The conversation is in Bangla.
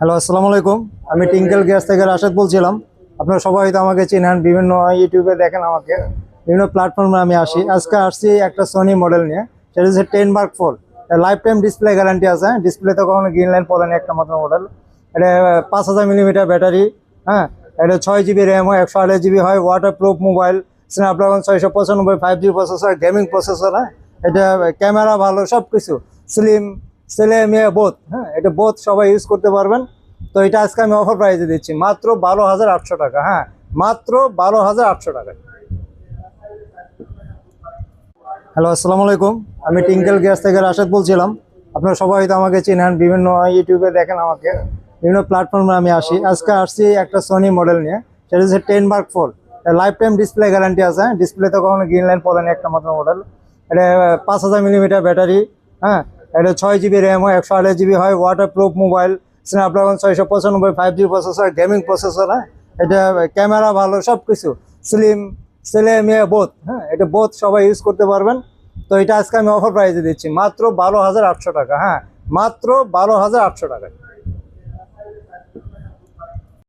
হ্যালো, আসসালামু আলাইকুম। আমি টিঙ্কেল গ্যাস থেকে রাশেদ বলছিলাম। আপনারা সবাই তো আমাকে চেনেন, বিভিন্ন ইউটিউবে দেখেন আমাকে, বিভিন্ন প্ল্যাটফর্মে আমি আসি। আজকে আসছি একটা সোনি মডেল নিয়ে, সেটা হচ্ছে 10 Mark 4। Life time display guarantee আছে। ডিসপ্লেতে কখনো গ্রিন লাইন পড়ে না, একটা মাত্র মডেল। এটা 5000 মিলিমিটার ব্যাটারি। হ্যাঁ, এটা 6 GB র্যাম হয়, 128 GB হয়। Water proof mobile, Snapdragon 695 5G processor, gaming processor. হ্যাঁ, এটা ক্যামেরা ভালো, সব কিছু স্লিম, ছেলে মেয়ে বোথ। হ্যাঁ, এটা বোথ সবাই ইউজ করতে পারবেন। তো এটা আজকে আমি অফার প্রাইসে দিচ্ছি মাত্র 12,800 টাকা। হ্যাঁ, মাত্র 12,800 টাকা। হ্যালো, আসসালামু আলাইকুম। আমি টিঙ্কেল গ্যাস থেকে রাশেদ বলছিলাম। আপনারা সবাই তো আমাকে চেনেন, বিভিন্ন ইউটিউবে দেখেন আমাকে, বিভিন্ন প্ল্যাটফর্মে আমি আসি। আজকে আসছি একটা সোনি মডেল নিয়ে, সেটা হচ্ছে 10 Mark 4। Life time display guarantee আছে। ডিসপ্লেতে কখনো গ্রিন লাইন পড়ে না, একটা মাত্র মডেল। এটা 5000 মিলিমিটার ব্যাটারি। হ্যাঁ, এটা 6 GB র্যাম হয়, 128 GB হয়। Water proof mobile, Snapdragon 695 5G processor, gaming processor. হ্যাঁ, এটা ক্যামেরা ভালো, সব কিছু স্লিম, ছেলে মেয়ে বোথ। হ্যাঁ, এটা বোথ সবাই ইউজ করতে পারবেন। তো এটা আজকে আমি অফার প্রাইসে দিচ্ছি মাত্র 12,800 টাকা। হ্যাঁ, মাত্র 12,800 টাকা।